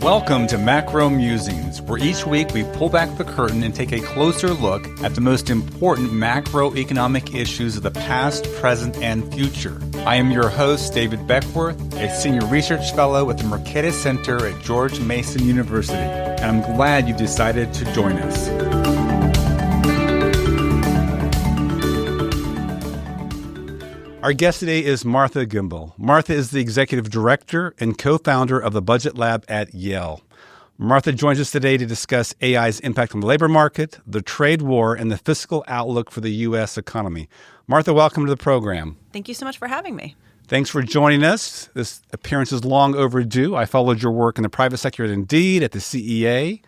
Welcome to Macro Musings, where each week we pull back the curtain and take a closer look at the most important macroeconomic issues of the past, present, and future. I am your host, David Beckworth, a senior research fellow at the Mercatus Center at George Mason University, and I'm glad you decided to join us. Our guest today is Martha Gimbel. Martha is the executive director and co-founder of the Budget Lab at Yale. Martha joins us today to discuss AI's impact on the labor market, the trade war, and the fiscal outlook for the U.S. economy. Martha, welcome to the program. Thank you so much for having me. Thanks for joining us. This appearance is long overdue. I followed your work in the private sector at Indeed, at the CEA,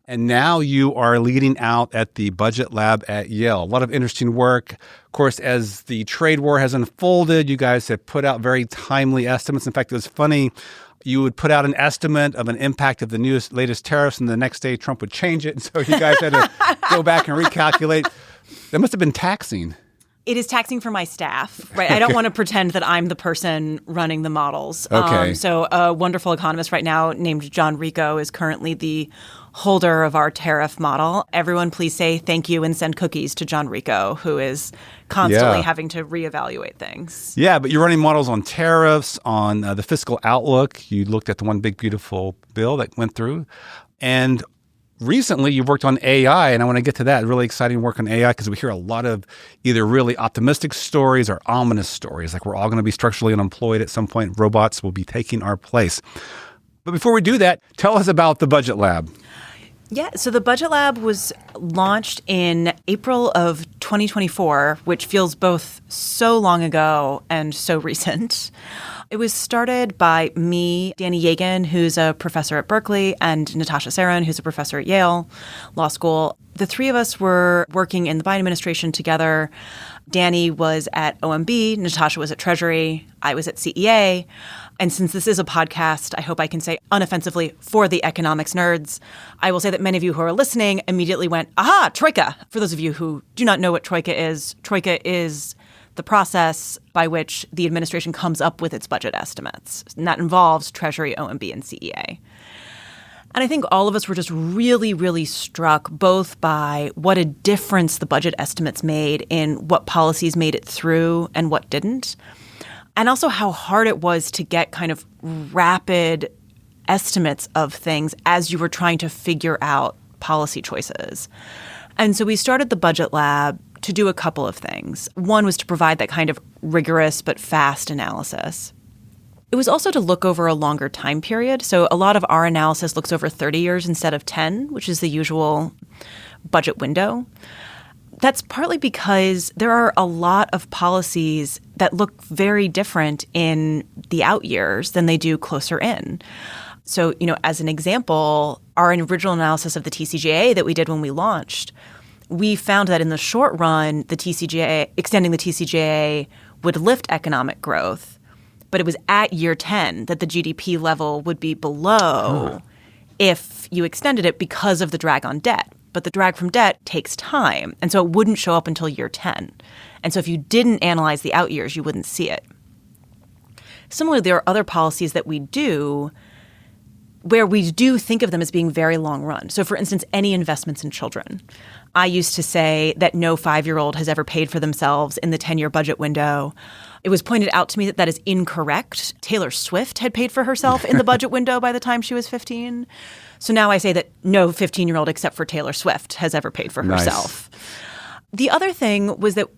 and now you are leading out at the Budget Lab at Yale. A lot of interesting work. Of course, as the trade war has unfolded, you guys have put out very timely estimates. In fact, it was funny. You would put out an estimate of an impact of the latest tariffs, and the next day Trump would change it. And so you guys had to go back and recalculate. That must have been taxing. It is taxing for my staff, right? I don't want to pretend that I'm the person running the models. Okay. So a wonderful economist right now named John Rico is currently the holder of our tariff model. Everyone please say thank you and send cookies to John Rico, who is constantly having to reevaluate things. Yeah, but you're running models on tariffs, on the fiscal outlook. You looked at the one big, beautiful bill that went through. And recently, you've worked on AI, and I want to get to that. Really exciting work on AI because we hear a lot of either really optimistic stories or ominous stories, like we're all going to be structurally unemployed at some point. Robots will be taking our place. But before we do that, tell us about the Budget Lab. Yeah, so the Budget Lab was launched in April of 2024, which feels both so long ago and so recent. It was started by me, Danny Yegan, who's a professor at Berkeley, and Natasha Sarin, who's a professor at Yale Law School. The three of us were working in the Biden administration together. Danny was at OMB, Natasha was at Treasury, I was at CEA. And since this is a podcast, I hope I can say unoffensively for the economics nerds, I will say that many of you who are listening immediately went, aha, Troika. For those of you who do not know what Troika is the process by which the administration comes up with its budget estimates. And that involves Treasury, OMB, and CEA. And I think all of us were just really, really struck both by what a difference the budget estimates made in what policies made it through and what didn't. And also how hard it was to get kind of rapid estimates of things as you were trying to figure out policy choices. And so we started the Budget Lab to do a couple of things. One was to provide that kind of rigorous but fast analysis. It was also to look over a longer time period. So a lot of our analysis looks over 30 years instead of 10, which is the usual budget window. That's partly because there are a lot of policies that look very different in the out years than they do closer in. So, as an example, our original analysis of the TCJA that we did when we launched, we found that in the short run, extending the TCJA would lift economic growth, but it was at year 10 that the GDP level would be below if you extended it because of the drag on debt. But the drag from debt takes time, and so it wouldn't show up until year 10. And so if you didn't analyze the out years, you wouldn't see it. Similarly, there are other policies that we do where we do think of them as being very long run. So for instance, any investments in children. I used to say that no 5-year-old has ever paid for themselves in the 10-year budget window. It was pointed out to me that that is incorrect. Taylor Swift had paid for herself in the budget window by the time she was 15. So now I say that no 15-year-old except for Taylor Swift has ever paid for herself. The other thing was that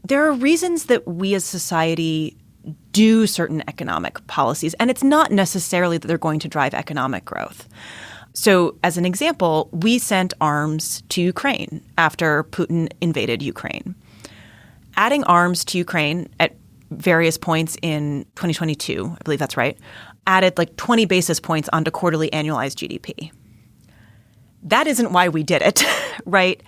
there are reasons that we as society do certain economic policies, and it's not necessarily that they're going to drive economic growth. So as an example, we sent arms to Ukraine after Putin invaded Ukraine. Adding arms to Ukraine at various points in 2022, I believe that's right, added like 20 basis points onto quarterly annualized GDP. That isn't why we did it, right?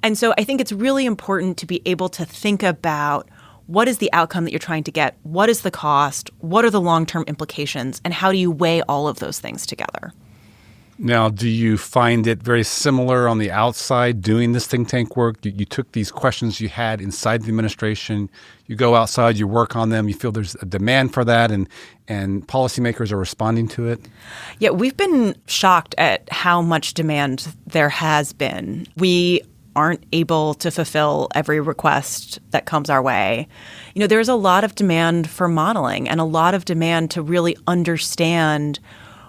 And so I think it's really important to be able to think about what is the outcome that you're trying to get, what is the cost, what are the long-term implications, and how do you weigh all of those things together? Now, do you find it very similar on the outside doing this think tank work? You took these questions you had inside the administration, you go outside, you work on them, you feel there's a demand for that, and policymakers are responding to it? Yeah, we've been shocked at how much demand there has been. We aren't able to fulfill every request that comes our way. There's a lot of demand for modeling and a lot of demand to really understand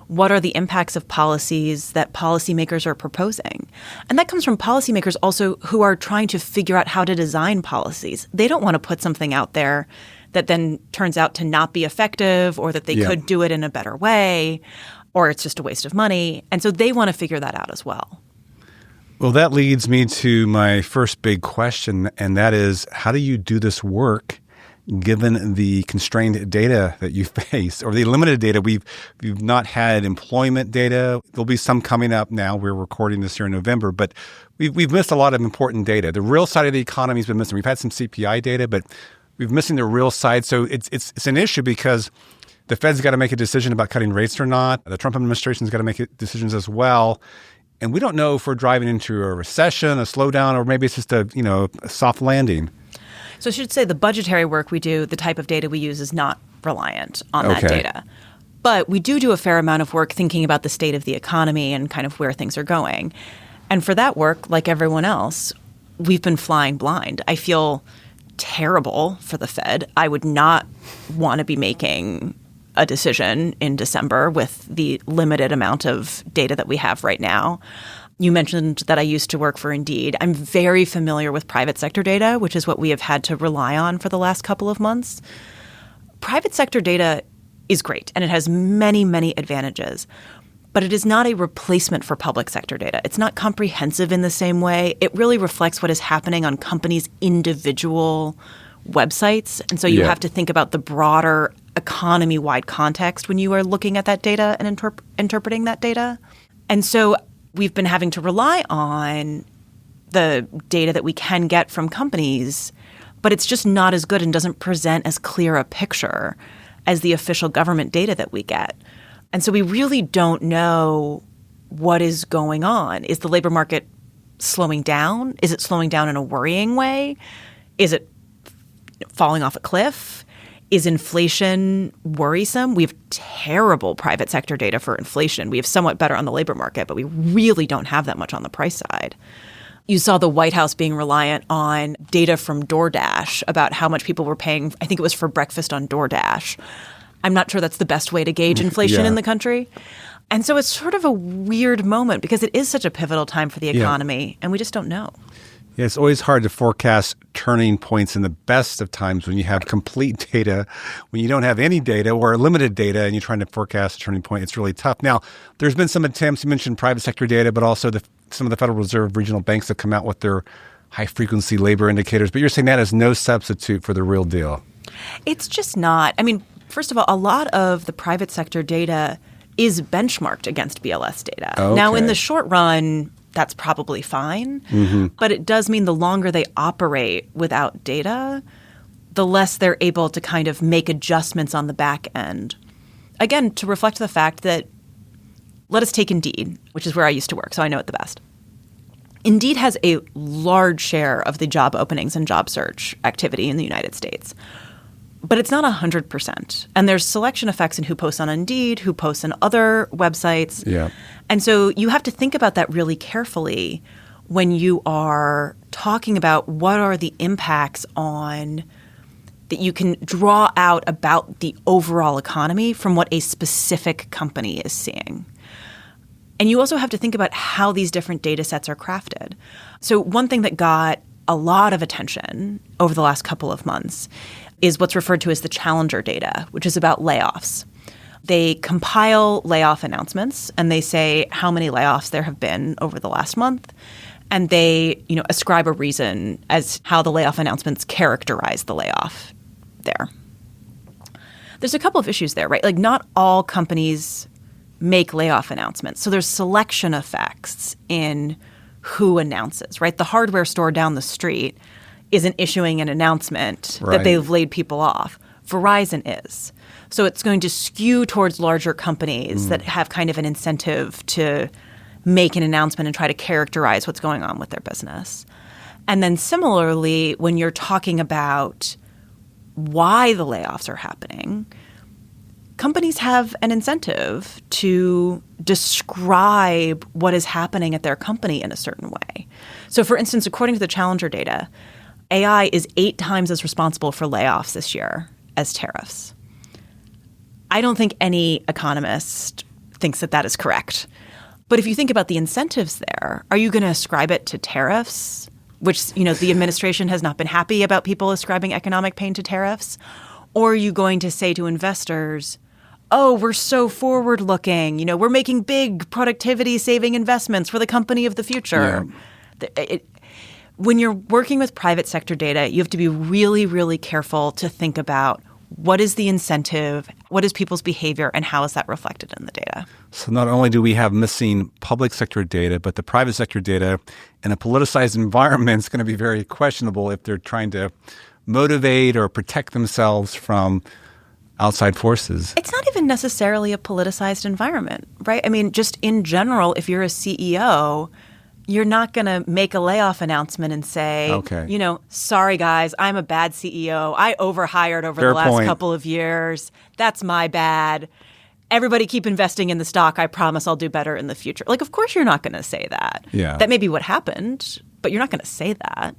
what are the impacts of policies that policymakers are proposing. And that comes from policymakers also who are trying to figure out how to design policies. They don't want to put something out there that then turns out to not be effective, or that they could do it in a better way, or it's just a waste of money. And so they want to figure that out as well. Well, that leads me to my first big question, and that is, how do you do this work given the constrained data that you face, or the limited data? We've not had employment data. There'll be some coming up now. We're recording this here in November, but we've missed a lot of important data. The real side of the economy has been missing. We've had some CPI data, but we're missing the real side. So it's an issue because the Fed's got to make a decision about cutting rates or not. The Trump administration's got to make decisions as well. And we don't know if we're driving into a recession, a slowdown, or maybe it's just a soft landing. So I should say the budgetary work we do, the type of data we use, is not reliant on that data. But we do a fair amount of work thinking about the state of the economy and kind of where things are going. And for that work, like everyone else, we've been flying blind. I feel terrible for the Fed. I would not want to be making a decision in December with the limited amount of data that we have right now. You mentioned that I used to work for Indeed. I'm very familiar with private sector data, which is what we have had to rely on for the last couple of months. Private sector data is great, and it has many, many advantages. But it is not a replacement for public sector data. It's not comprehensive in the same way. It really reflects what is happening on companies' individual websites. And so you have to think about the broader economy-wide context when you are looking at that data and interpreting that data. And so we've been having to rely on the data that we can get from companies, but it's just not as good and doesn't present as clear a picture as the official government data that we get. And so we really don't know what is going on. Is the labor market slowing down? Is it slowing down in a worrying way? Is it falling off a cliff? Is inflation worrisome? We have terrible private sector data for inflation. We have somewhat better on the labor market, but we really don't have that much on the price side. You saw the White House being reliant on data from DoorDash about how much people were paying. I think it was for breakfast on DoorDash. I'm not sure that's the best way to gauge inflation in the country. And so it's sort of a weird moment because it is such a pivotal time for the economy, and we just don't know. Yeah, it's always hard to forecast turning points in the best of times when you have complete data. When you don't have any data or limited data and you're trying to forecast a turning point, it's really tough. Now, there's been some attempts. You mentioned private sector data, but also some of the Federal Reserve regional banks have come out with their high-frequency labor indicators. But you're saying that is no substitute for the real deal. It's just not. I mean, first of all, a lot of the private sector data is benchmarked against BLS data. Okay. Now, in the short run, that's probably fine. But it does mean the longer they operate without data, the less they're able to kind of make adjustments on the back end. Again, to reflect the fact that, let us take Indeed, which is where I used to work, so I know it the best. Indeed has a large share of the job openings and job search activity in the United States. But it's not 100%. And there's selection effects in who posts on Indeed, who posts on other websites. Yeah. And so you have to think about that really carefully when you are talking about what are the impacts on that you can draw out about the overall economy from what a specific company is seeing. And you also have to think about how these different data sets are crafted. So one thing that got a lot of attention over the last couple of months is what's referred to as the challenger data, which is about layoffs. They compile layoff announcements and they say how many layoffs there have been over the last month. And they, ascribe a reason as how the layoff announcements characterize the layoff there. There's a couple of issues there, right? Like not all companies make layoff announcements. So there's selection effects in who announces, right? The hardware store down the street isn't issuing an announcement that they've laid people off Verizon is. So it's going to skew towards larger companies that have kind of an incentive to make an announcement and try to characterize what's going on with their business. And then similarly, when you're talking about why the layoffs are happening, companies have an incentive to describe what is happening at their company in a certain way. So for instance, according to the Challenger data, AI is 8 times as responsible for layoffs this year as tariffs. I don't think any economist thinks that that is correct. But if you think about the incentives there, are you going to ascribe it to tariffs, which, the administration has not been happy about people ascribing economic pain to tariffs? Or are you going to say to investors, oh, we're so forward-looking, we're making big productivity-saving investments for the company of the future? Yeah. When you're working with private sector data, you have to be really, really careful to think about what is the incentive, what is people's behavior, and how is that reflected in the data? So not only do we have missing public sector data, but the private sector data in a politicized environment is going to be very questionable if they're trying to motivate or protect themselves from outside forces. It's not even necessarily a politicized environment, right? I mean, just in general, if you're a CEO, you're not going to make a layoff announcement and say, sorry, guys, I'm a bad CEO. I overhired over the last couple of years. That's my bad. Everybody keep investing in the stock. I promise I'll do better in the future. Of course you're not going to say that. Yeah. That may be what happened, but you're not going to say that.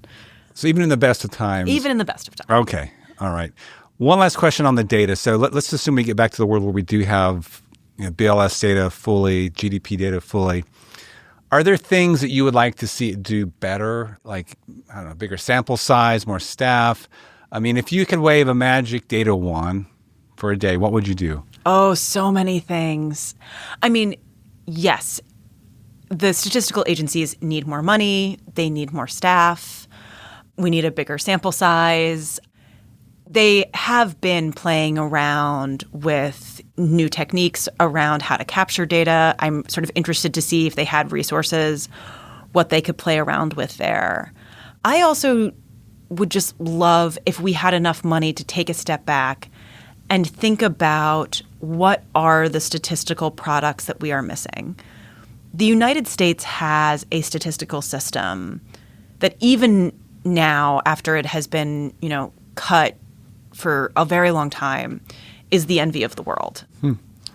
So even in the best of times. Even in the best of times. Okay. All right. One last question on the data. So let's assume we get back to the world where we do have BLS data fully, GDP data fully. Are there things that you would like to see it do better, like, I don't know, bigger sample size, more staff? I mean, if you could wave a magic data wand for a day, what would you do? Oh, so many things. I mean, yes, the statistical agencies need more money. They need more staff. We need a bigger sample size. They have been playing around with new techniques around how to capture data. I'm sort of interested to see if they had resources, what they could play around with there. I also would just love if we had enough money to take a step back and think about what are the statistical products that we are missing. The United States has a statistical system that even now, after it has been, cut for a very long time, is the envy of the world.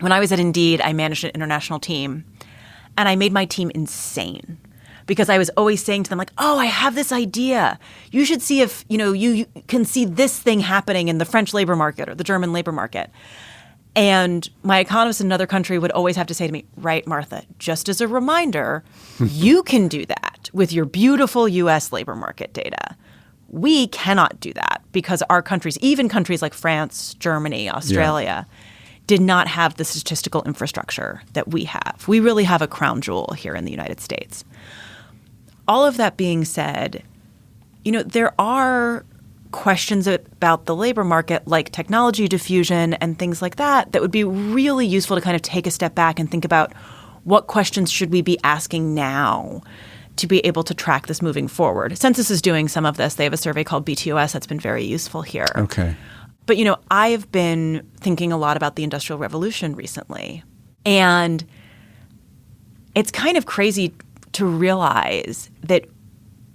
When I was at Indeed, I managed an international team, and I made my team insane because I was always saying to them, I have this idea. You should see if, you can see this thing happening in the French labor market or the German labor market. And my economists in another country would always have to say to me, right, Martha, just as a reminder, you can do that with your beautiful U.S. labor market data. We cannot do that because our countries, even countries like France, Germany, Australia, did not have the statistical infrastructure that we have. We really have a crown jewel here in the United States. All of that being said, there are questions about the labor market like technology diffusion and things like that that would be really useful to kind of take a step back and think about what questions should we be asking now to be able to track this moving forward. Census is doing some of this. They have a survey called BTOS that's been very useful here. Okay. But, I've been thinking a lot about the Industrial Revolution recently. And it's kind of crazy to realize that,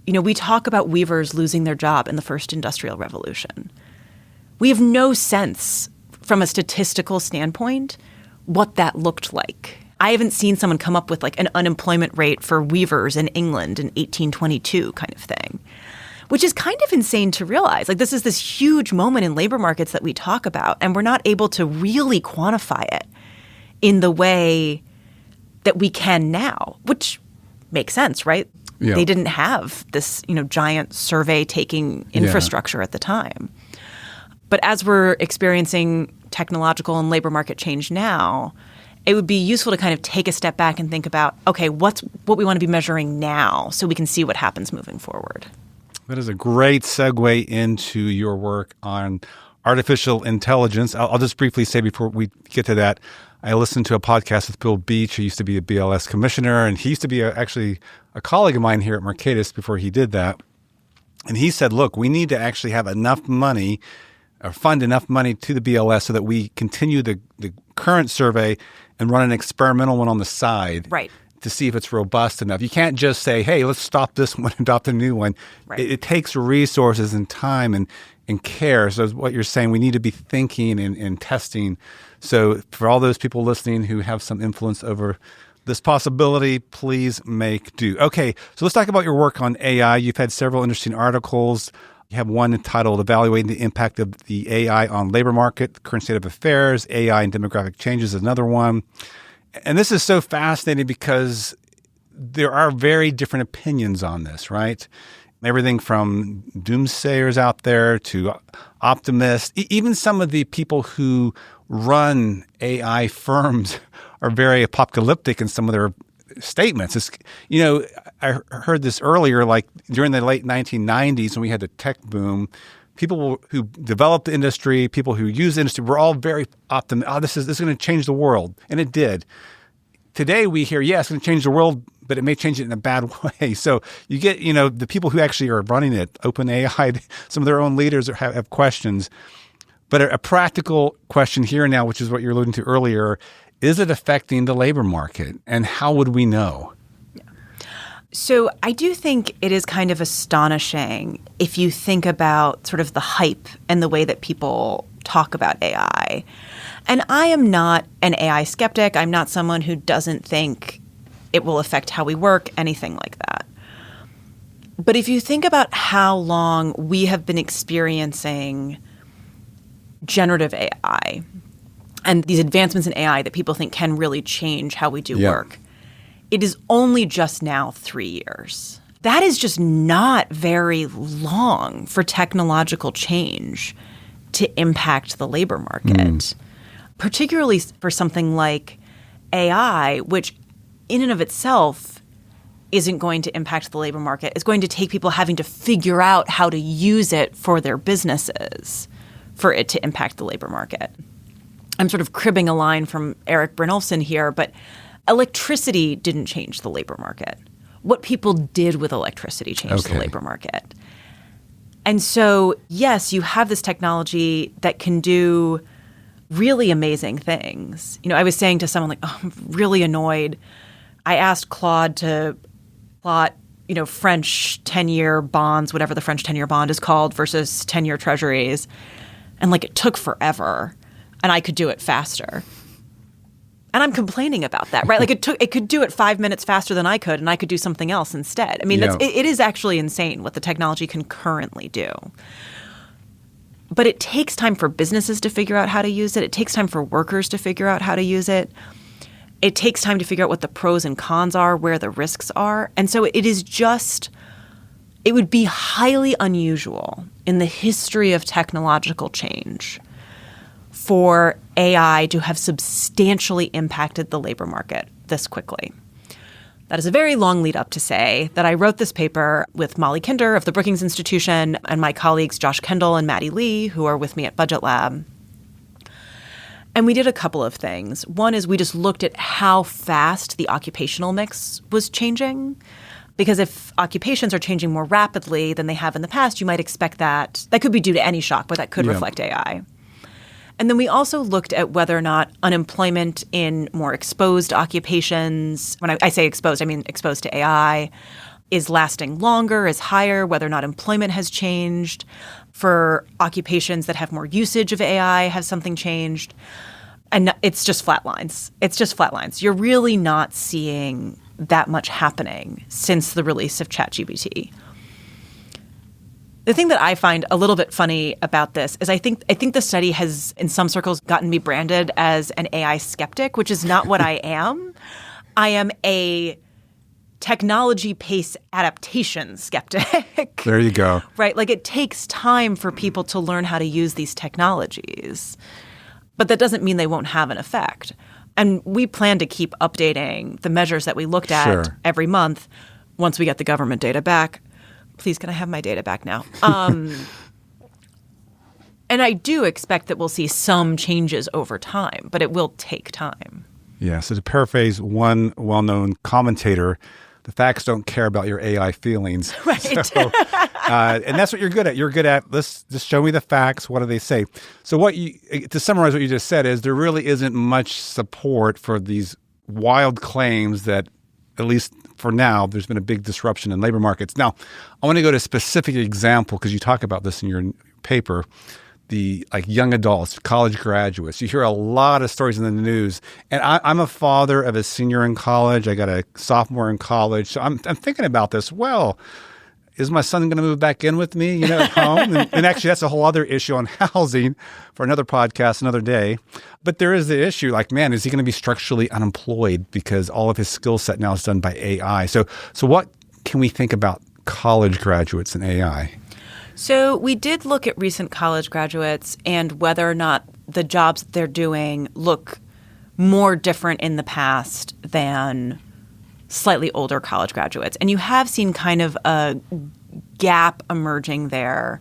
we talk about weavers losing their job in the first Industrial Revolution. We have no sense from a statistical standpoint what that looked like. I haven't seen someone come up with an unemployment rate for weavers in England in 1822 kind of thing, which is kind of insane to realize. This is this huge moment in labor markets that we talk about, and we're not able to really quantify it in the way that we can now, which makes sense, right? Yeah. They didn't have this, giant survey-taking infrastructure at the time. But as we're experiencing technological and labor market change now, it would be useful to kind of take a step back and think about, okay, what we want to be measuring now so we can see what happens moving forward. That is a great segue into your work on artificial intelligence. I'll just briefly say before we get to that, I listened to a podcast with Bill Beach, who used to be a BLS commissioner, and he used to be actually a colleague of mine here at Mercatus before he did that. And he said, look, we need to actually have enough money or fund enough money to the BLS so that we continue the current survey and run an experimental one on the side. Right. To see if it's robust enough. You can't just say, hey, let's stop this one and adopt a new one. Right. It takes resources and time and care. So what you're saying, we need to be thinking and testing. So for all those people listening who have some influence over this possibility, please make do. Okay, so let's talk about your work on AI. You've had several interesting articles. You have one entitled Evaluating the Impact of the AI on Labor Market, the Current State of Affairs, AI and Demographic Changes is another one. And this is so fascinating because there are very different opinions on this, right? Everything from doomsayers out there to optimists. Even some of the people who run AI firms are very apocalyptic in some of their statements. I heard this earlier, like during the late 1990s when we had the tech boom, people who developed the industry, people who use the industry, were all very optimistic. Oh, this is going to change the world. And it did. Today we hear, yeah, it's going to change the world, but it may change it in a bad way. So you get, the people who actually are running it, OpenAI, some of their own leaders have questions. But a practical question here and now, which is what you're alluding to earlier, is it affecting the labor market? And how would we know? So I do think it is kind of astonishing if you think about sort of the hype and the way that people talk about AI. And I am not an AI skeptic. I'm not someone who doesn't think it will affect how we work, anything like that. But if you think about how long we have been experiencing generative AI and these advancements in AI that people think can really change how we do work, it is only just now 3 years. That is just not very long for technological change to impact the labor market, particularly for something like AI, which in and of itself isn't going to impact the labor market. It's going to take people having to figure out how to use it for their businesses for it to impact the labor market. I'm sort of cribbing a line from Eric Brynolfsson here, but electricity didn't change the labor market. What people did with electricity changed the labor market. And so, yes, you have this technology that can do really amazing things. I was saying to someone like, I'm really annoyed. I asked Claude to plot, French 10-year bonds, whatever the French 10-year bond is called, versus 10-year treasuries. And it took forever. And I could do it faster. And I'm complaining about that, right? It could do it 5 minutes faster than I could, and I could do something else instead. I mean, it is actually insane what the technology can currently do. But it takes time for businesses to figure out how to use it. It takes time for workers to figure out how to use it. It takes time to figure out what the pros and cons are, where the risks are. And so it would be highly unusual in the history of technological change for AI to have substantially impacted the labor market this quickly. That is a very long lead up to say that I wrote this paper with Molly Kinder of the Brookings Institution and my colleagues Josh Kendall and Maddie Lee, who are with me at Budget Lab. And we did a couple of things. One is we just looked at how fast the occupational mix was changing. Because if occupations are changing more rapidly than they have in the past, you might expect that could be due to any shock, but that could reflect AI. And then we also looked at whether or not unemployment in more exposed occupations, when I say exposed, I mean exposed to AI, is lasting longer, is higher, whether or not employment has changed. For occupations that have more usage of AI, has something changed? And it's just flat lines. It's just flat lines. You're really not seeing that much happening since the release of ChatGPT. The thing that I find a little bit funny about this is I think the study has, in some circles, gotten me branded as an AI skeptic, which is not what I am. I am a technology pace adaptation skeptic. There you go. Right? It takes time for people to learn how to use these technologies. But that doesn't mean they won't have an effect. And we plan to keep updating the measures that we looked at every month once we get the government data back. Please, can I have my data back now? And I do expect that we'll see some changes over time, but it will take time. Yeah. So to paraphrase one well-known commentator, the facts don't care about your AI feelings. Right. So And that's what you're good at. You're good at, let's just show me the facts. What do they say? So to summarize what you just said is there really isn't much support for these wild claims that, at least for now, there's been a big disruption in labor markets. Now, I want to go to a specific example because you talk about this in your paper. The young adults, college graduates. You hear a lot of stories in the news. And I'm a father of a senior in college. I got a sophomore in college. So I'm thinking about this. Well, is my son going to move back in with me, at home? And actually, that's a whole other issue on housing for another podcast, another day. But there is the issue, man, is he going to be structurally unemployed because all of his skill set now is done by AI? So what can we think about college graduates and AI? So we did look at recent college graduates and whether or not the jobs that they're doing look more different in the past than slightly older college graduates. And you have seen kind of a gap emerging there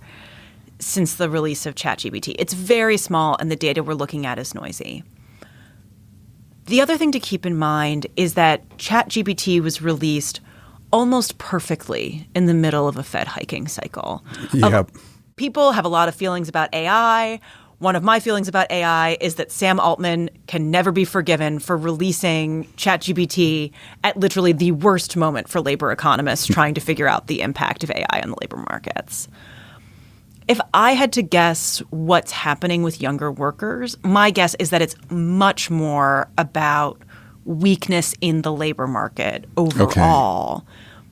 since the release of ChatGPT. It's very small and the data we're looking at is noisy. The other thing to keep in mind is that ChatGPT was released almost perfectly in the middle of a Fed hiking cycle. Yep. People have a lot of feelings about AI. One of my feelings about AI is that Sam Altman can never be forgiven for releasing ChatGPT at literally the worst moment for labor economists trying to figure out the impact of AI on the labor markets. If I had to guess what's happening with younger workers, my guess is that it's much more about weakness in the labor market overall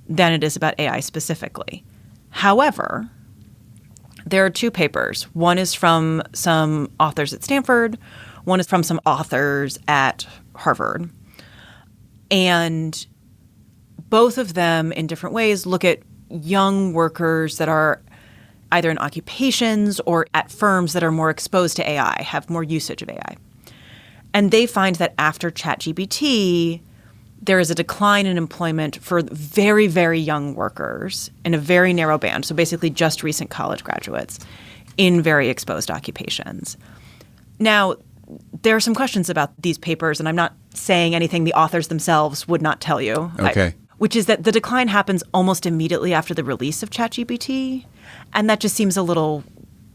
than it is about AI specifically. However, there are two papers. One is from some authors at Stanford. One is from some authors at Harvard. And both of them, in different ways, look at young workers that are either in occupations or at firms that are more exposed to AI, have more usage of AI. And they find that after ChatGPT, there is a decline in employment for very, very young workers in a very narrow band, so basically just recent college graduates in very exposed occupations. Now, there are some questions about these papers, and I'm not saying anything the authors themselves would not tell you. Okay. Which is that the decline happens almost immediately after the release of ChatGPT, and that just seems a little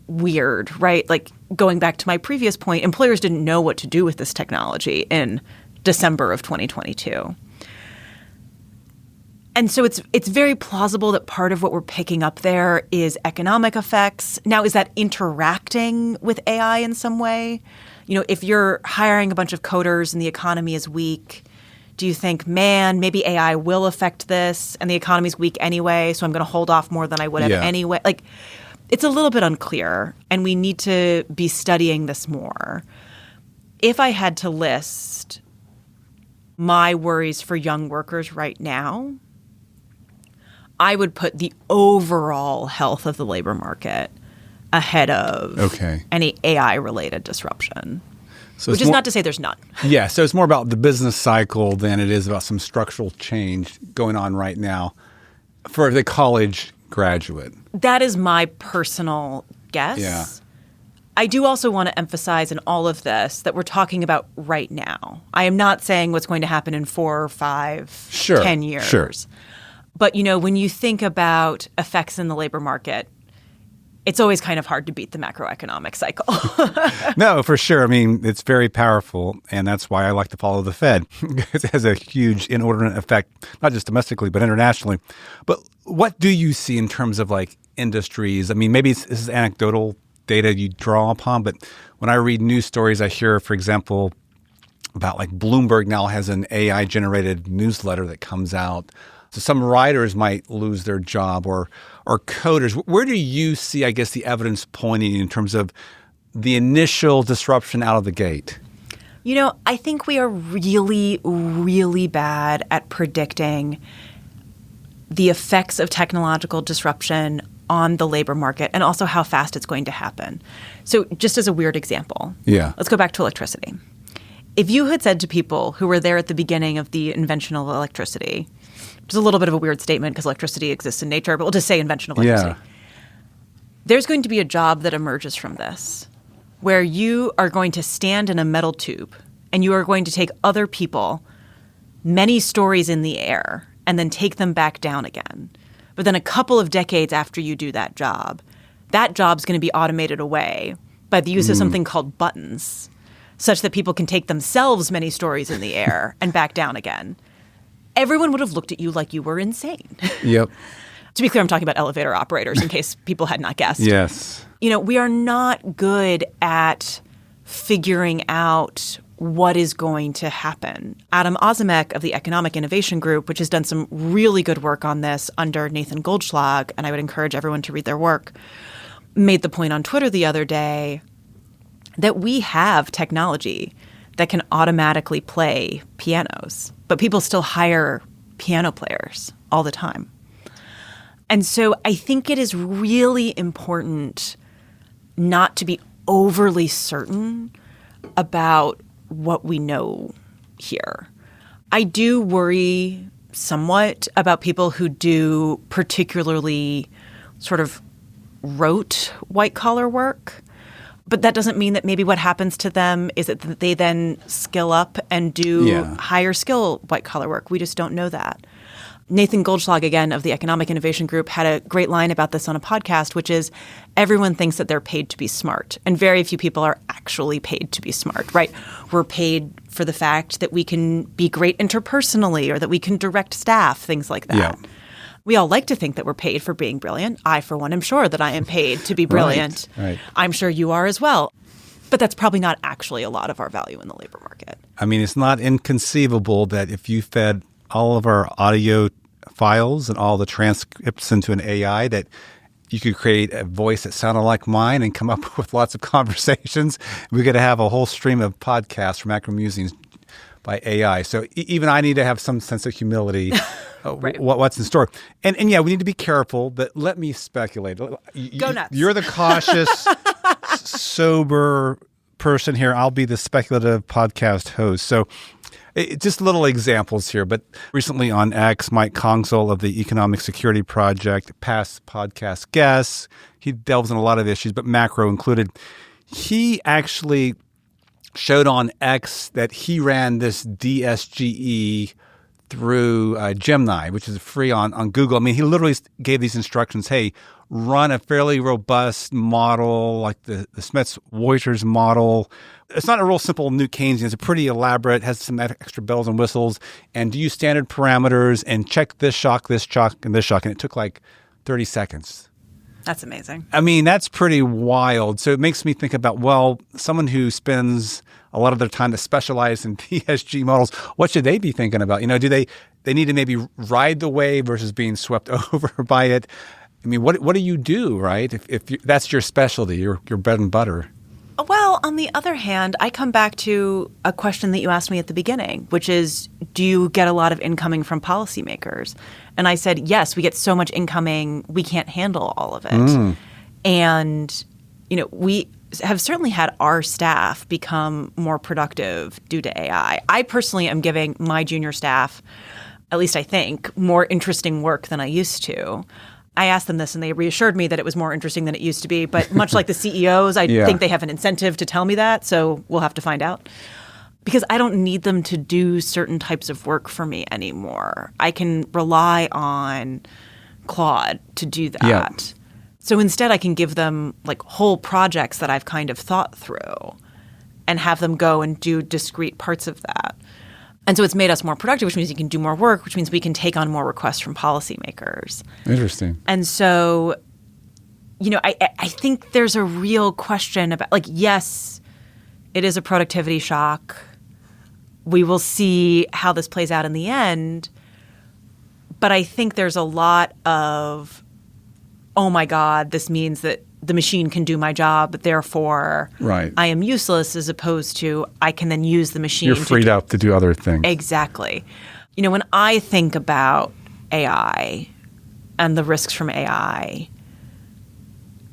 weird, right? Going back to my previous point, employers didn't know what to do with this technology in December of 2022. And so it's very plausible that part of what we're picking up there is economic effects. Now, is that interacting with AI in some way? If you're hiring a bunch of coders and the economy is weak, do you think, man, maybe AI will affect this and the economy's weak anyway, so I'm going to hold off more than I would have anyway? It's a little bit unclear, and we need to be studying this more. If I had to list my worries for young workers right now, I would put the overall health of the labor market ahead of any AI-related disruption. So which is not to say there's none. Yeah, so it's more about the business cycle than it is about some structural change going on right now for the college graduate. That is my personal guess. Yeah. I do also want to emphasize in all of this that we're talking about right now. I am not saying what's going to happen in 4 or 5, 10 years. Sure. But, when you think about effects in the labor market, it's always kind of hard to beat the macroeconomic cycle. No, for sure. I mean, it's very powerful, and that's why I like to follow the Fed. It has a huge inordinate effect, not just domestically, but internationally. But what do you see in terms of industries? I mean, maybe this is anecdotal data you draw upon, but when I read news stories, I hear, for example, about Bloomberg now has an AI-generated newsletter that comes out. So some writers might lose their job or coders. Where do you see, I guess, the evidence pointing in terms of the initial disruption out of the gate? I think we are really, really bad at predicting the effects of technological disruption on the labor market and also how fast it's going to happen. So just as a weird example, let's go back to electricity. If you had said to people who were there at the beginning of the invention of electricity, which is a little bit of a weird statement because electricity exists in nature, but we'll just say invention of electricity. There's going to be a job that emerges from this where you are going to stand in a metal tube and you are going to take other people many stories in the air and then take them back down again. But then a couple of decades after you do that job's going to be automated away by the use of something called buttons, such that people can take themselves many stories in the air and back down again. Everyone would have looked at you like you were insane. Yep. To be clear, I'm talking about elevator operators in case people had not guessed. Yes. We are not good at figuring out what is going to happen. Adam Ozimek of the Economic Innovation Group, which has done some really good work on this under Nathan Goldschlag, and I would encourage everyone to read their work, made the point on Twitter the other day that we have technology that can automatically play pianos, but people still hire piano players all the time. And so I think it is really important not to be overly certain about what we know here. I do worry somewhat about people who do particularly sort of rote white-collar work. But that doesn't mean that maybe what happens to them is that they then skill up and do higher skill white-collar work. We just don't know that. Nathan Goldschlag, again, of the Economic Innovation Group, had a great line about this on a podcast, which is everyone thinks that they're paid to be smart, and very few people are actually paid to be smart, right? We're paid for the fact that we can be great interpersonally or that we can direct staff, things like that. Yeah. We all like to think that we're paid for being brilliant. I, for one, am sure that I am paid to be brilliant. Right. I'm sure you are as well. But that's probably not actually a lot of our value in the labor market. I mean, it's not inconceivable that if you fed all of our audio files and all the transcripts into an AI, that you could create a voice that sounded like mine and come up with lots of conversations. We could have a whole stream of podcasts from Acro Musings by AI. So even I need to have some sense of humility. Right. What's in store. And yeah, we need to be careful, but let me speculate. Go nuts. You're the cautious, sober person here. I'll be the speculative podcast host. So just little examples here. But recently on X, Mike Congsole of the Economic Security Project, past podcast guest, he delves in a lot of issues, but macro included. He actually showed on X that he ran this DSGE through Gemini, which is free on Google. I mean, he literally gave these instructions, hey, run a fairly robust model like the Smith-Waiters model. It's not a real simple New Keynesian. It's a pretty elaborate, has some extra bells and whistles, and use standard parameters and check this shock, and this shock. And it took like 30 seconds. That's amazing. I mean, that's pretty wild. So it makes me think about, well, someone who spends a lot of their time to specialize in PSG models, what should they be thinking about? Do they need to maybe ride the wave versus being swept over by it? I mean, what do you do, right? If that's your specialty, your bread and butter. Well, on the other hand, I come back to a question that you asked me at the beginning, which is, do you get a lot of incoming from policymakers? And I said, yes, we get so much incoming, we can't handle all of it. And, we have certainly had our staff become more productive due to AI. I personally am giving my junior staff, at least I think, more interesting work than I used to. I asked them this and they reassured me that it was more interesting than it used to be. But much like the CEOs, I think they have an incentive to tell me that. So we'll have to find out. Because I don't need them to do certain types of work for me anymore. I can rely on Claude to do that. Yeah. So instead I can give them like whole projects that I've kind of thought through and have them go and do discrete parts of that. And so it's made us more productive, which means you can do more work, which means we can take on more requests from policymakers. Interesting. And so, I think there's a real question about, yes, it is a productivity shock. We will see how this plays out in the end. But I think there's a lot of, oh my God, this means that the machine can do my job, therefore I am useless, as opposed to I can then use the machine. You're freed up to do other things. Exactly. When I think about AI and the risks from AI,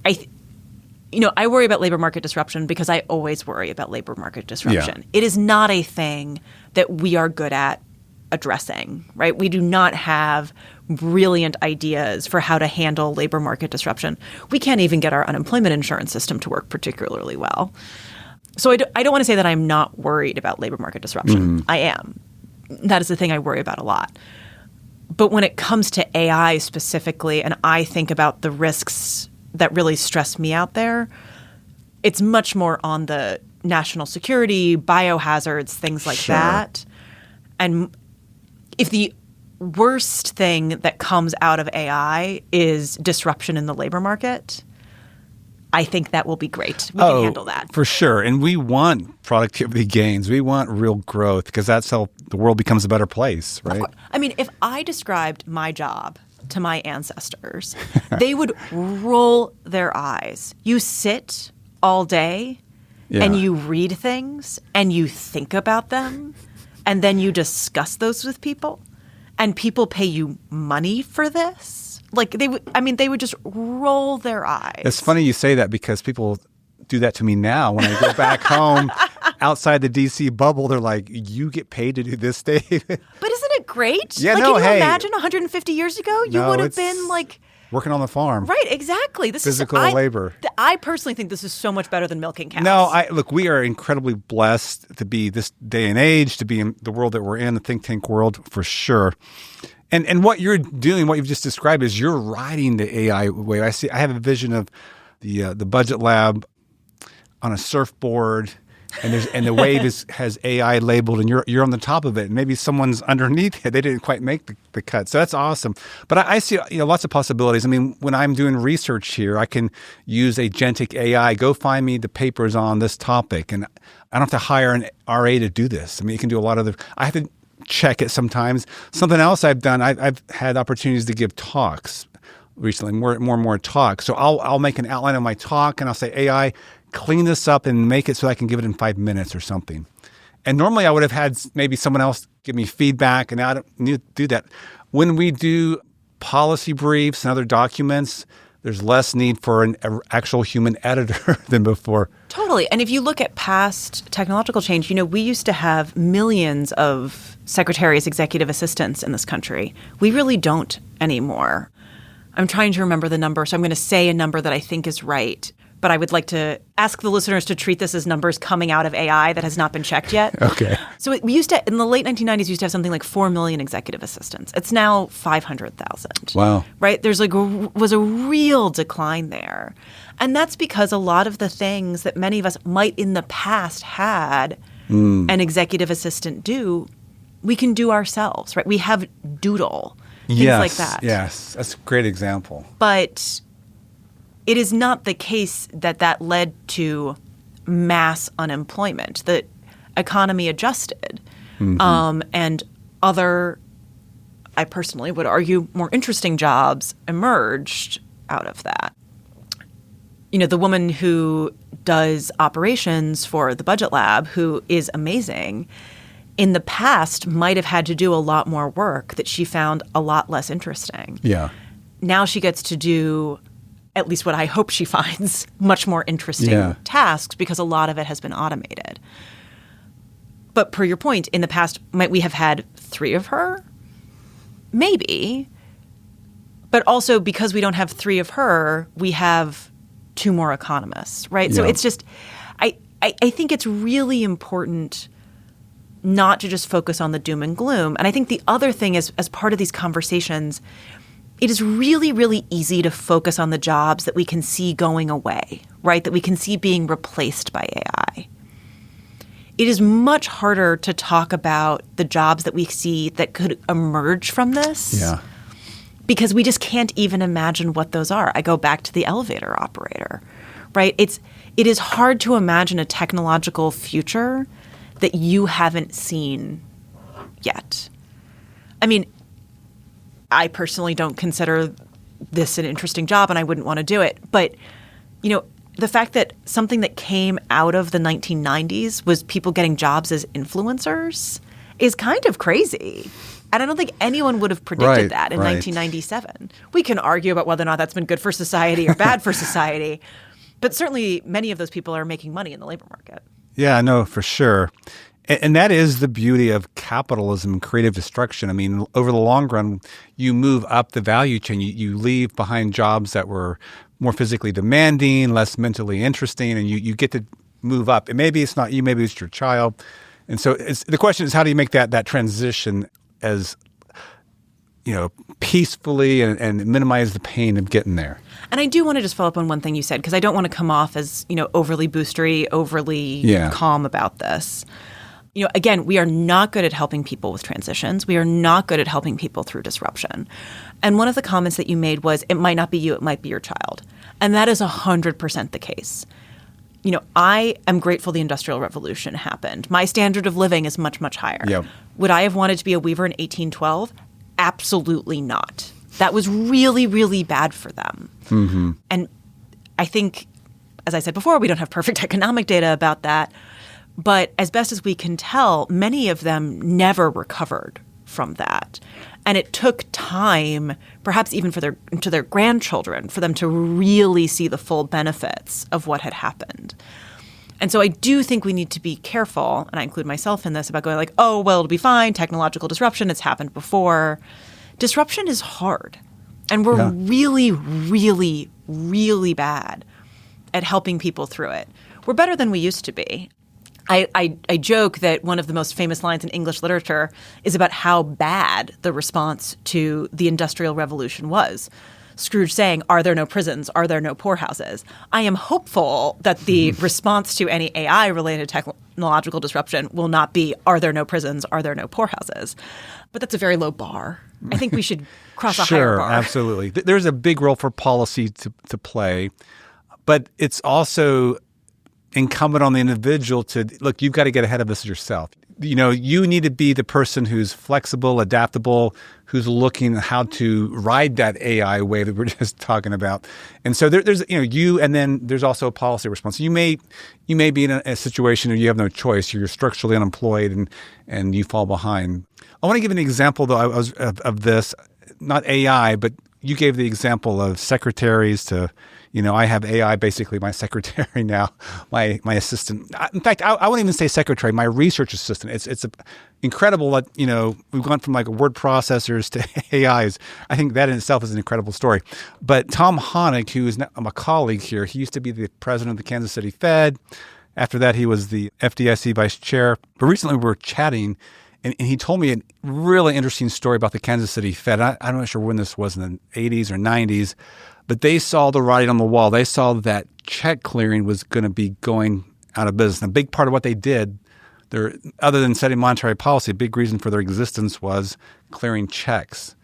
I worry about labor market disruption because I always worry about labor market disruption. Yeah. It is not a thing that we are good at addressing, right? We do not have brilliant ideas for how to handle labor market disruption. We can't even get our unemployment insurance system to work particularly well. So I don't want to say that I'm not worried about labor market disruption. I am. That is the thing I worry about a lot. But when it comes to AI specifically, and I think about the risks that really stress me out there, it's much more on the national security, biohazards, things like that. And if the worst thing that comes out of AI is disruption in the labor market, I think that will be great. We can handle that. For sure. And we want productivity gains. We want real growth because that's how the world becomes a better place, right? I mean, if I described my job to my ancestors, they would roll their eyes. You sit all day and you read things and you think about them and then you discuss those with people and people pay you money for this. Like they would just roll their eyes. It's funny you say that because people do that to me now when I go back home outside the DC bubble. They're like, "You get paid to do this, Dave." But isn't it great? Yeah, like, no, can you hey. imagine 150 years ago? You would have been like working on the farm. Right, exactly. This physical labor. I personally think this is so much better than milking cows. No, look, we are incredibly blessed to be this day and age, to be in the world that we're in, the think tank world for sure. And what you're doing, what you've just described, is you're riding the AI wave. I have a vision of the Budget Lab on a surfboard, and the wave has AI labeled, and you're on the top of it. And maybe someone's underneath it. They didn't quite make the cut, so that's awesome. But I see lots of possibilities. I mean, when I'm doing research here, I can use agentic AI. Go find me the papers on this topic, and I don't have to hire an RA to do this. I mean, you can do a lot of I have to check it sometimes. Something else I've done, I've had opportunities to give talks recently, more and more talks. So I'll make an outline of my talk and I'll say, AI, clean this up and make it so I can give it in 5 minutes or something. And normally I would have had maybe someone else give me feedback, and I don't need to do that. When we do policy briefs and other documents, there's less need for an actual human editor than before. Totally. And if you look at past technological change, we used to have millions of secretaries, executive assistants in this country. We really don't anymore. I'm trying to remember the number, so I'm going to say a number that I think is right. But I would like to ask the listeners to treat this as numbers coming out of AI that has not been checked yet. Okay. So we used to, in the late 1990s, we used to have something like 4 million executive assistants. It's now 500,000. Wow. Right? There's was a real decline there. And that's because a lot of the things that many of us might in the past had an executive assistant do, we can do ourselves, right? We have Doodle, things like that. Yes, that's a great example. But it is not the case that led to mass unemployment. The economy adjusted, and other, I personally would argue, more interesting jobs emerged out of that. The woman who does operations for the Budget Lab, who is amazing, in the past might have had to do a lot more work that she found a lot less interesting. Yeah. Now she gets to do, at least what I hope she finds, much more interesting tasks because a lot of it has been automated. But per your point, in the past, might we have had 3 of her? Maybe. But also because we don't have 3 of her, we have 2 more economists, right? Yeah. So it's just, I think it's really important not to just focus on the doom and gloom. And I think the other thing is, as part of these conversations, it is really, really easy to focus on the jobs that we can see going away, right? That we can see being replaced by AI. It is much harder to talk about the jobs that we see that could emerge from this. Yeah. Because we just can't even imagine what those are. I go back to the elevator operator, right? It is hard to imagine a technological future that you haven't seen yet. I mean, I personally don't consider this an interesting job and I wouldn't want to do it. But, the fact that something that came out of the 1990s was people getting jobs as influencers is kind of crazy. And I don't think anyone would have predicted that in 1997. We can argue about whether or not that's been good for society or bad for society. But certainly many of those people are making money in the labor market. Yeah, no, for sure. And that is the beauty of capitalism and creative destruction. I mean, over the long run, you move up the value chain. You leave behind jobs that were more physically demanding, less mentally interesting, and you get to move up. And maybe it's not you, maybe it's your child. And so the question is, how do you make that transition as peacefully and minimize the pain of getting there. And I do want to just follow up on one thing you said, because I don't want to come off as, overly boostery, overly calm about this. Again, we are not good at helping people with transitions. We are not good at helping people through disruption. And one of the comments that you made was, it might not be you, it might be your child. And that is 100% the case. I am grateful the Industrial Revolution happened. My standard of living is much, much higher. Yep. Would I have wanted to be a weaver in 1812? Absolutely not. That was really, really bad for them. Mm-hmm. And I think, as I said before, we don't have perfect economic data about that. But as best as we can tell, many of them never recovered from that. And it took time, perhaps even to their grandchildren, for them to really see the full benefits of what had happened. And so I do think we need to be careful, and I include myself in this, about going like, oh, well, it'll be fine, technological disruption, it's happened before. Disruption is hard. And we're really, really, really bad at helping people through it. We're better than we used to be. I joke that one of the most famous lines in English literature is about how bad the response to the Industrial Revolution was. Scrooge saying, "Are there no prisons? Are there no poorhouses?" I am hopeful that the response to any AI-related technological disruption will not be, "Are there no prisons? Are there no poorhouses?" But that's a very low bar. I think we should cross a higher bar. Sure, absolutely. There's a big role for policy to play, but it's also incumbent on the individual to, look, you've got to get ahead of this yourself. You need to be the person who's flexible, adaptable, who's looking at how to ride that AI wave that we're just talking about. And so there's you, and then there's also a policy response. You may be in a situation where you have no choice. You're structurally unemployed and you fall behind. I want to give an example though of this, not AI, but you gave the example of secretaries to. I have AI, basically my secretary now, my assistant. In fact, I wouldn't even say secretary, my research assistant. It's incredible that, we've gone from like word processors to AIs. I think that in itself is an incredible story. But Tom Honig, who is now a colleague here, he used to be the president of the Kansas City Fed. After that, he was the FDIC vice chair. But recently we were chatting, and he told me a really interesting story about the Kansas City Fed. I'm not sure when this was, in the 80s or 90s. But they saw the writing on the wall. They saw that check clearing was going to be going out of business. And a big part of what they did, other than setting monetary policy, a big reason for their existence was clearing checks.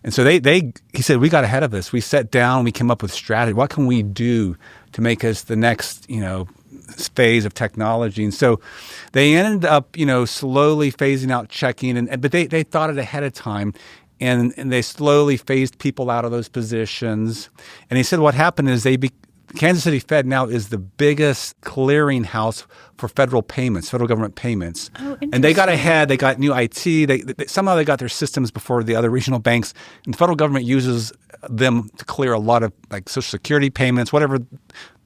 And so he said, we got ahead of this. We sat down, we came up with strategy. What can we do to make us the next, phase of technology? And so they ended up, slowly phasing out checking. But they thought it ahead of time. And they slowly phased people out of those positions. And he said what happened is Kansas City Fed now is the biggest clearinghouse for federal government payments. Oh, and they got ahead. They got new IT. Somehow they got their systems before the other regional banks. And the federal government uses them to clear a lot of like Social Security payments, whatever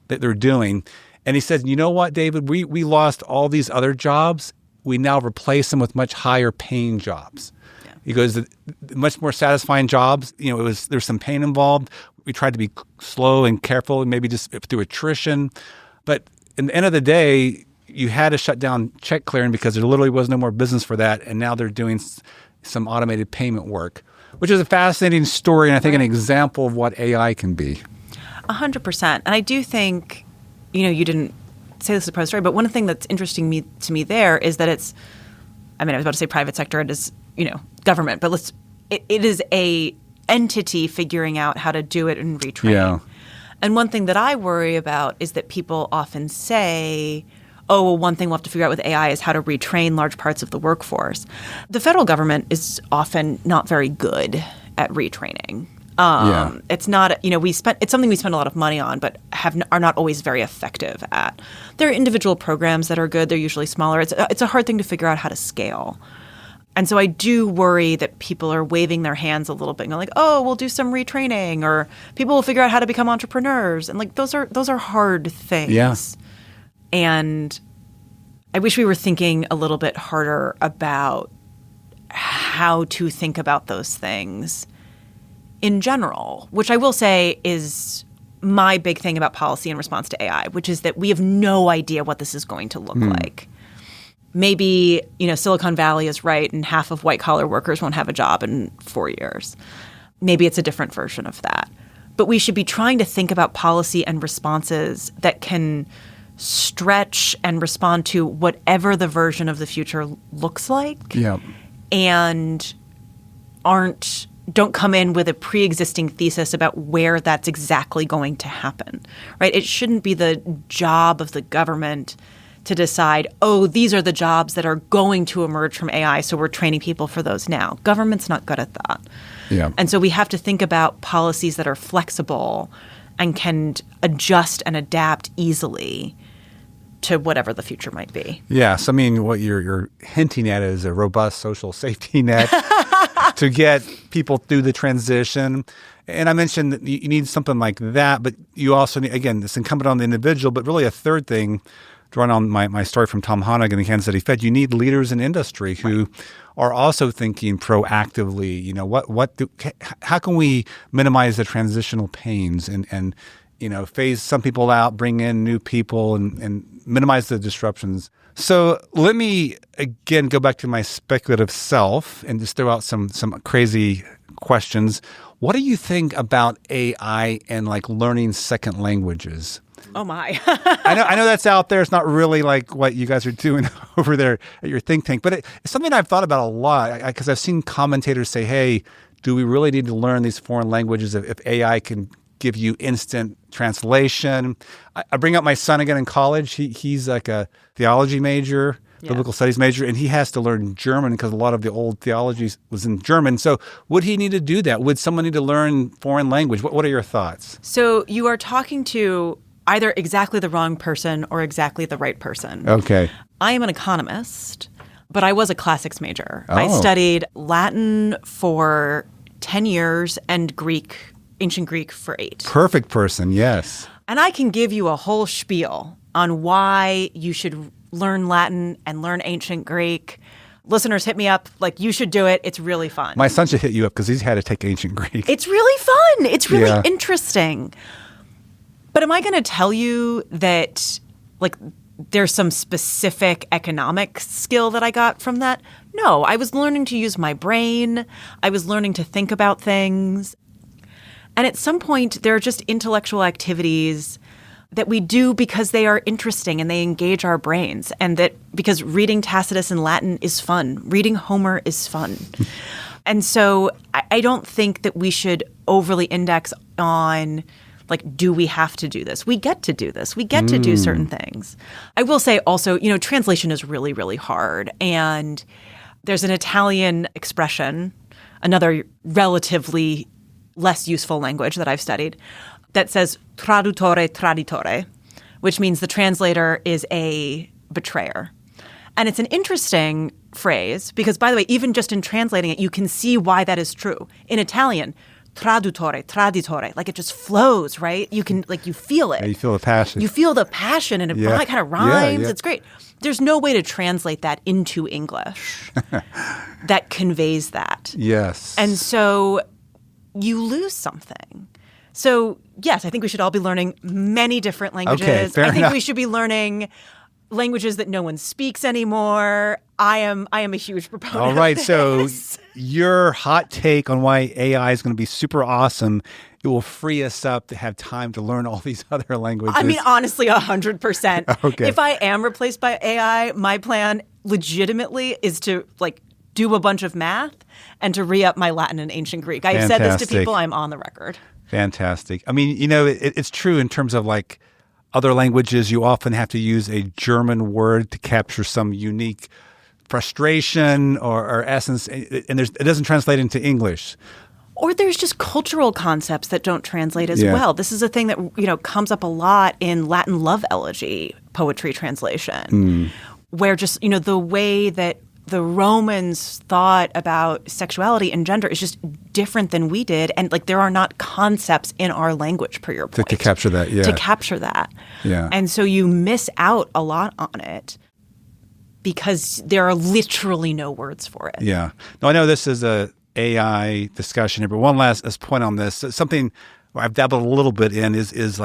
that they're doing. And he said, you know what, David, we lost all these other jobs. We now replace them with much higher paying jobs. He goes, much more satisfying jobs. There's some pain involved. We tried to be slow and careful, and maybe just through attrition. But in the end of the day, you had to shut down check clearing because there literally was no more business for that. And now they're doing some automated payment work, which is a fascinating story, and I think an example of what AI can be. 100%. And I do think, you didn't say this is a private story, but one thing that's interesting to me there is that it's, I was about to say private sector, it is, government, but it is a entity figuring out how to do it and retrain. Yeah. And one thing that I worry about is that people often say, oh, well, one thing we'll have to figure out with AI is how to retrain large parts of the workforce. The federal government is often not very good at retraining. It's not, it's something we spend a lot of money on, but are not always very effective at. There are individual programs that are good. They're usually smaller. It's a hard thing to figure out how to scale. And so I do worry that people are waving their hands a little bit and going like, oh, we'll do some retraining, or people will figure out how to become entrepreneurs. And like those are hard things. Yeah. And I wish we were thinking a little bit harder about how to think about those things in general, which I will say is my big thing about policy in response to AI, which is that we have no idea what this is going to look like. maybe, Silicon Valley is right and half of white-collar workers won't have a job in 4 years. Maybe it's a different version of that. But we should be trying to think about policy and responses that can stretch and respond to whatever the version of the future looks like. Yeah. And don't come in with a pre-existing thesis about where that's exactly going to happen, right? It shouldn't be the job of the government to decide, these are the jobs that are going to emerge from AI, so we're training people for those now. Government's not good at that. Yeah. And so we have to think about policies that are flexible and can adjust and adapt easily to whatever the future might be. Yes. I mean, what you're hinting at is a robust social safety net to get people through the transition. And I mentioned that you need something like that, but you also need, again, it's incumbent on the individual, but really a third thing, drawing on my story from Tom Honig and the Kansas City Fed, you need leaders in industry who are also thinking proactively, how can we minimize the transitional pains and phase some people out, bring in new people and minimize the disruptions. So let me, again, go back to my speculative self and just throw out some crazy questions. What do you think about AI and learning second languages? Oh, my. I know that's out there. It's not really like what you guys are doing over there at your think tank, but it's something I've thought about a lot because I've seen commentators say, hey, do we really need to learn these foreign languages if AI can give you instant translation? I bring up my son again in college. He's like a theology major, biblical studies major, and he has to learn German because a lot of the old theology was in German. So would he need to do that? Would someone need to learn foreign language? What are your thoughts? So you are talking to either exactly the wrong person or exactly the right person. Okay. I am an economist, but I was a classics major. I studied Latin for 10 years and ancient Greek for 8. Perfect person, yes. And I can give you a whole spiel on why you should learn Latin and learn ancient Greek. Listeners, hit me up. You should do it. It's really fun. My son should hit you up because he's had to take ancient Greek. It's really fun. It's really interesting. But am I going to tell you that, there's some specific economic skill that I got from that? No, I was learning to use my brain. I was learning to think about things. And at some point, there are just intellectual activities that we do because they are interesting and they engage our brains. And that because reading Tacitus in Latin is fun. Reading Homer is fun. And so I don't think that we should overly index on do we have to do this? We get to do this. We get to do certain things. I will say also, translation is really, really hard. And there's an Italian expression, another relatively less useful language that I've studied, that says traduttore traditore, which means the translator is a betrayer. And it's an interesting phrase because, by the way, even just in translating it, you can see why that is true. In Italian, traduttore, traditore, it just flows, right? You can, you feel it. Yeah, you feel the passion. You feel the passion and it kind of rhymes. Yeah. It's great. There's no way to translate that into English that conveys that. Yes. And so you lose something. So, yes, I think we should all be learning many different languages. Okay, fair I think enough. we should be learning languages that no one speaks anymore. I am a huge proponent All right, of so this. Your hot take on why AI is going to be super awesome, it will free us up to have time to learn all these other languages. I mean, honestly, 100%. Okay. If I am replaced by AI, my plan legitimately is to do a bunch of math and to re-up my Latin and ancient Greek. I've said this to people. I'm on the record. Fantastic. I mean, it's true in terms of other languages. You often have to use a German word to capture some unique frustration or essence, and it doesn't translate into English. Or there's just cultural concepts that don't translate as well. This is a thing that comes up a lot in Latin love elegy poetry translation, where just the way that the Romans thought about sexuality and gender is just different than we did, and there are not concepts in our language, per your point, to capture that. Yeah, to capture that. Yeah, and so you miss out a lot on it because there are literally no words for it. Yeah. No, I know this is a AI discussion here, but one last point on this. Something I've dabbled a little bit in is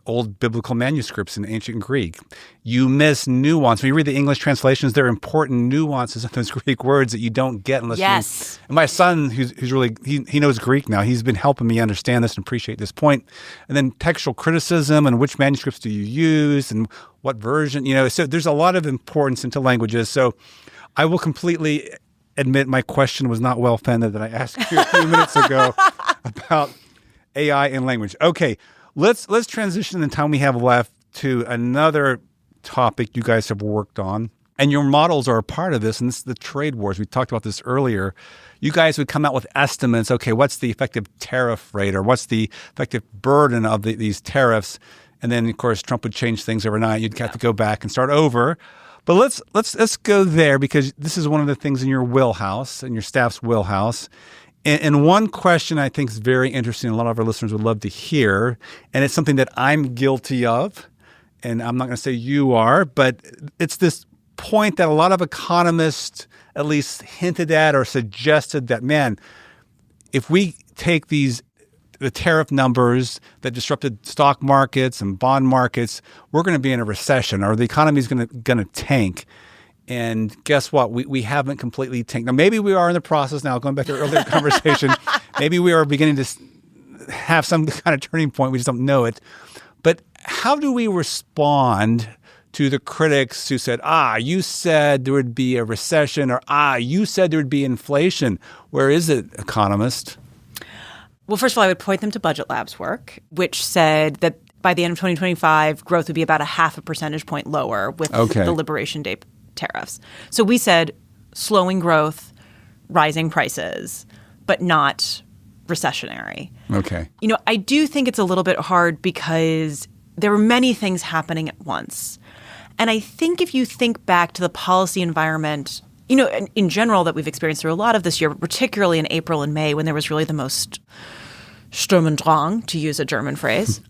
old biblical manuscripts in ancient Greek. You miss nuance. When you read the English translations, there are important nuances in those Greek words that you don't get unless Yes. And my son, who's really, he knows Greek now. He's been helping me understand this and appreciate this point. And then textual criticism and which manuscripts do you use and what version, So there's a lot of importance into languages. So I will completely admit my question was not well-founded that I asked you a few minutes ago about AI and language. Okay, let's transition in the time we have left to another topic you guys have worked on. And your models are a part of this, and this is the trade wars. We talked about this earlier. You guys would come out with estimates. Okay, what's the effective tariff rate, or what's the effective burden of these tariffs? And then, of course, Trump would change things overnight. You'd have to go back and start over. But let's go there, because this is one of the things in your wheelhouse, in your staff's wheelhouse. And one question I think is very interesting, a lot of our listeners would love to hear, and it's something that I'm guilty of, and I'm not going to say you are, but it's this point that a lot of economists at least hinted at or suggested that, man, if we take the tariff numbers that disrupted stock markets and bond markets, we're going to be in a recession, or the economy is going to tank. And guess what? We haven't completely tanked. Now, maybe we are in the process now, going back to our earlier conversation. Maybe we are beginning to have some kind of turning point. We just don't know it. But how do we respond to the critics who said, you said there would be a recession, or you said there would be inflation? Where is it, economist? Well, first of all, I would point them to Budget Lab's work, which said that by the end of 2025, growth would be about a 0.5 percentage point lower with the Liberation Day tariffs. So we said slowing growth, rising prices, but not recessionary. Okay. I do think it's a little bit hard because there were many things happening at once. And I think if you think back to the policy environment, in general that we've experienced through a lot of this year, particularly in April and May when there was really the most Sturm und Drang, to use a German phrase,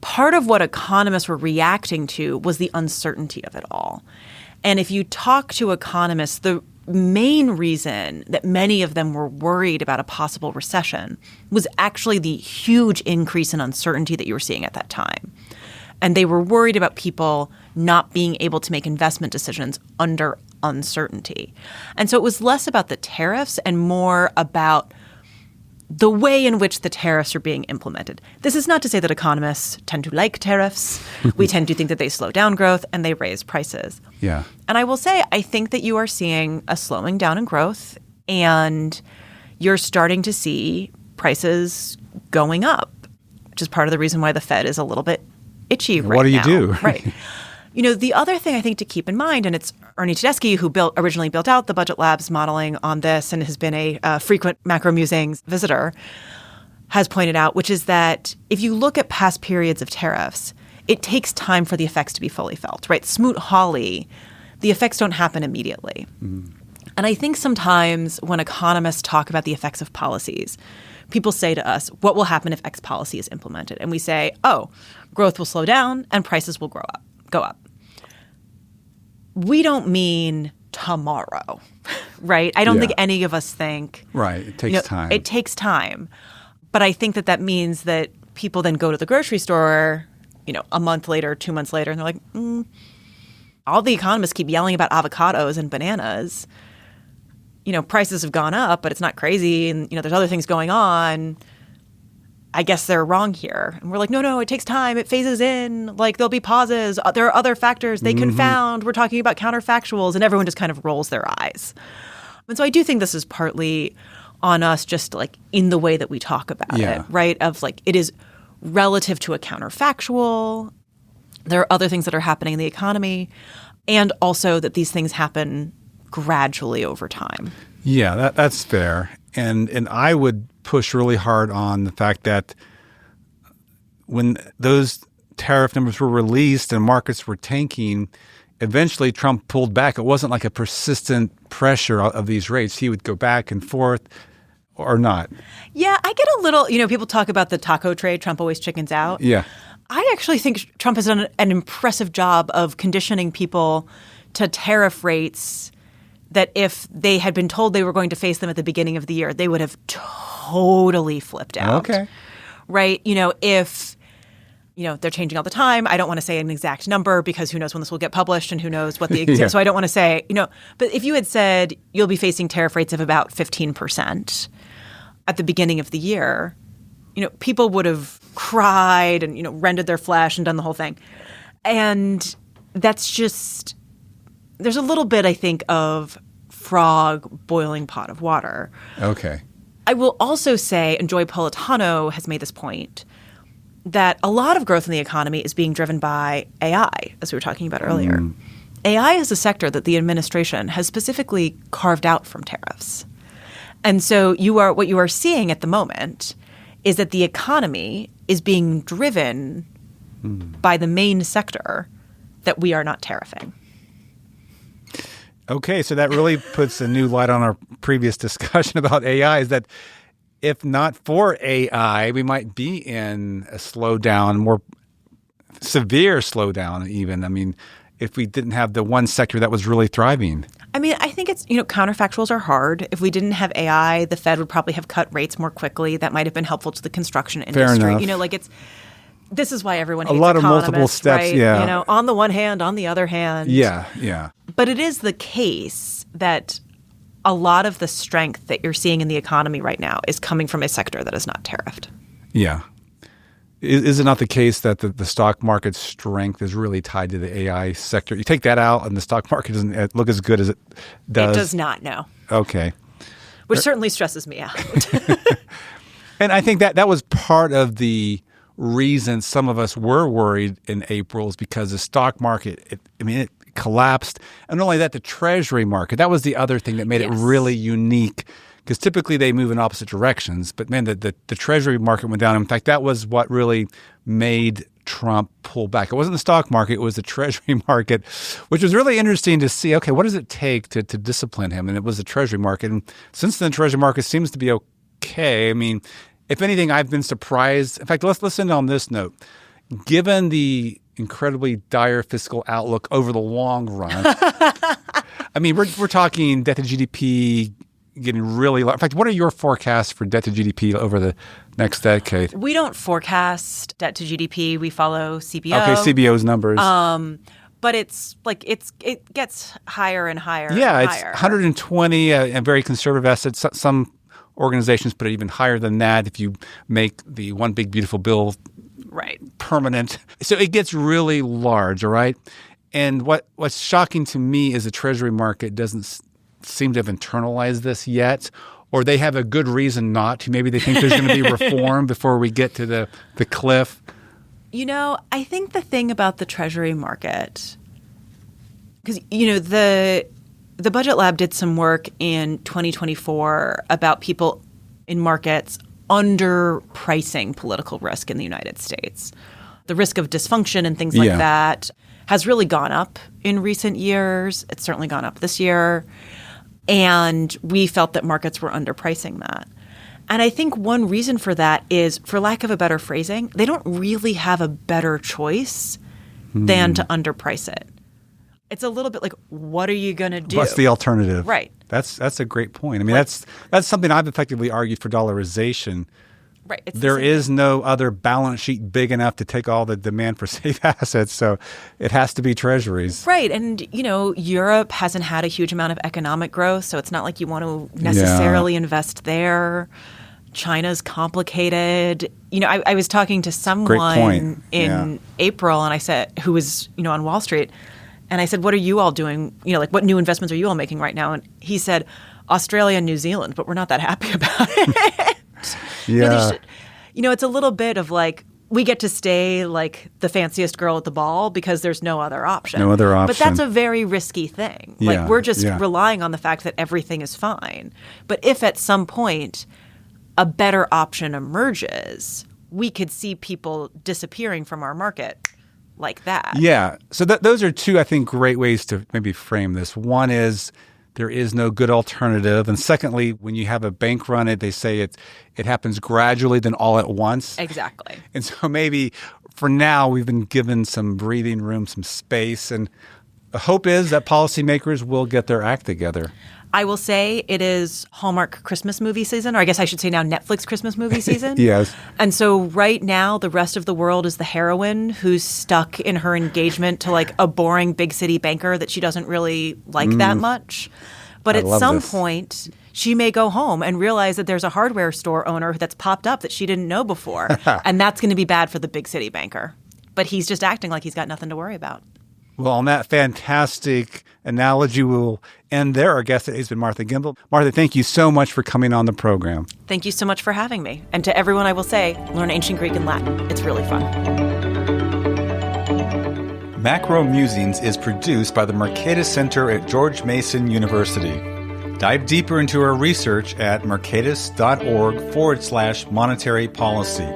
part of what economists were reacting to was the uncertainty of it all. And if you talk to economists, the main reason that many of them were worried about a possible recession was actually the huge increase in uncertainty that you were seeing at that time. And they were worried about people not being able to make investment decisions under uncertainty. And so it was less about the tariffs and more about the way in which the tariffs are being implemented. This is not to say that economists tend to like tariffs. We tend to think that they slow down growth and they raise prices. Yeah. And I will say, I think that you are seeing a slowing down in growth, and you're starting to see prices going up, which is part of the reason why the Fed is a little bit itchy right now. What do you do? Right. The other thing I think to keep in mind, and it's Ernie Tedeschi who originally built out the Budget Lab's modeling on this and has been a frequent Macro Musings visitor, has pointed out, which is that if you look at past periods of tariffs, it takes time for the effects to be fully felt, right? Smoot-Hawley, the effects don't happen immediately. Mm. And I think sometimes when economists talk about the effects of policies, people say to us, what will happen if X policy is implemented? And we say, growth will slow down and prices will go up. We don't mean tomorrow, right? I don't think any of us think. Right. It takes time. It takes time. But I think that means that people then go to the grocery store, a month later, 2 months later, and they're like, all the economists keep yelling about avocados and bananas. Prices have gone up, but it's not crazy. And, there's other things going on. I guess they're wrong here. And we're like, no, it takes time. It phases in. Like, there'll be pauses. There are other factors they confound. We're talking about counterfactuals, and everyone just kind of rolls their eyes. And so I do think this is partly on us, just like in the way that we talk about it, right? Of like, it is relative to a counterfactual. There are other things that are happening in the economy, and also that these things happen gradually over time. Yeah, that's fair. And I would push really hard on the fact that when those tariff numbers were released and markets were tanking, eventually Trump pulled back. It wasn't like a persistent pressure of these rates. He would go back and forth or not. Yeah, I get a little, people talk about the taco trade. Trump always chickens out. Yeah. I actually think Trump has done an impressive job of conditioning people to tariff rates that if they had been told they were going to face them at the beginning of the year, they would have totally flipped out. Okay. Right? If they're changing all the time. I don't want to say an exact number because who knows when this will get published and who knows what the Yeah. so I don't want to say, but if you had said you'll be facing tariff rates of about 15% at the beginning of the year, people would have cried and, rended their flesh and done the whole thing. And that's just, there's a little bit, I think, of frog boiling pot of water. Okay. I will also say, and Joy Politano has made this point, that a lot of growth in the economy is being driven by AI, as we were talking about earlier. AI is a sector that the administration has specifically carved out from tariffs. And so what you are seeing at the moment is that the economy is being driven by the main sector that we are not tariffing. Okay, so that really puts a new light on our previous discussion about AI, is that if not for AI, we might be in a slowdown, more severe slowdown even. I mean, if we didn't have the one sector that was really thriving. I mean, I think it's, counterfactuals are hard. If we didn't have AI, the Fed would probably have cut rates more quickly. That might have been helpful to the construction industry. Fair enough. This is why everyone hates a lot of economists, multiple steps, right? yeah. On the one hand, on the other hand. Yeah. But it is the case that a lot of the strength that you're seeing in the economy right now is coming from a sector that is not tariffed. Yeah. Is it not the case that the stock market strength is really tied to the AI sector? You take that out and the stock market doesn't look as good as it does? It does not, no. Okay. Which certainly stresses me out. And I think that was part of the reason some of us were worried in April, is because the stock market, it collapsed. And not only that, the treasury market, that was the other thing that made it really unique, because typically they move in opposite directions. But man, the treasury market went down. In fact, that was what really made Trump pull back. It wasn't the stock market, it was the treasury market, which was really interesting to see, okay, what does it take to discipline him? And it was the treasury market. And since then, the treasury market seems to be okay. I mean, if anything, I've been surprised. In fact, let's listen on this note. Given the incredibly dire fiscal outlook over the long run, I mean, we're talking debt to GDP getting really low. In fact, what are your forecasts for debt to GDP over the next decade? We don't forecast debt to GDP. We follow CBO. Okay, CBO's numbers. But it's like it gets higher and higher. Yeah, and it's higher. 120 and very conservative assets. Some organizations put it even higher than that if you make the one big beautiful bill permanent. So it gets really large, all right? And what's shocking to me is the treasury market doesn't seem to have internalized this yet, or they have a good reason not to. Maybe they think there's going to be reform before we get to the cliff. I think the thing about the treasury market, because, the Budget Lab did some work in 2024 about people in markets underpricing political risk in the United States. The risk of dysfunction and things like that has really gone up in recent years. It's certainly gone up this year. And we felt that markets were underpricing that. And I think one reason for that is, for lack of a better phrasing, they don't really have a better choice than to underprice it. It's a little bit like, what are you going to do? What's the alternative? Right. That's a great point. I mean, that's something I've effectively argued for dollarization. Right. There is no other balance sheet big enough to take all the demand for safe assets, so it has to be treasuries. Right. And, Europe hasn't had a huge amount of economic growth, so it's not like you want to necessarily invest there. China's complicated. I was talking to someone in April, and I said, who was, on Wall Street, and I said, what are you all doing? What new investments are you all making right now? And he said, Australia and New Zealand, but we're not that happy about it. Yeah. It's a little bit of like, we get to stay like the fanciest girl at the ball because there's no other option. No other option. But that's a very risky thing. Like, we're just relying on the fact that everything is fine. But if at some point a better option emerges, we could see people disappearing from our market like that. Yeah. So those are two, I think, great ways to maybe frame this. One is there is no good alternative. And secondly, when you have a bank run, they say it happens gradually, then all at once. Exactly. And so maybe for now, we've been given some breathing room, some space. And the hope is that policymakers will get their act together. I will say it is Hallmark Christmas movie season, or I guess I should say now Netflix Christmas movie season. Yes. And so right now, the rest of the world is the heroine who's stuck in her engagement to like a boring big city banker that she doesn't really like that much. But at some point, she may go home and realize that there's a hardware store owner that's popped up that she didn't know before. And that's going to be bad for the big city banker. But he's just acting like he's got nothing to worry about. Well, on that fantastic analogy, we'll end there. Our guest today has been Martha Gimbel. Martha, thank you so much for coming on the program. Thank you so much for having me. And to everyone, I will say, learn ancient Greek and Latin. It's really fun. Macro Musings is produced by the Mercatus Center at George Mason University. Dive deeper into our research at mercatus.org/monetary policy.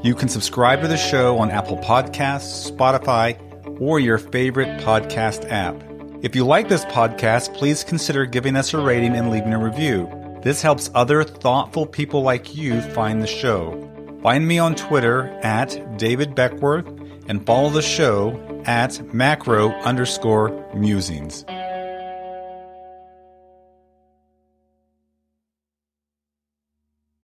You can subscribe to the show on Apple Podcasts, Spotify, or your favorite podcast app. If you like this podcast, please consider giving us a rating and leaving a review. This helps other thoughtful people like you find the show. Find me on Twitter at David Beckworth and follow the show at macro_musings.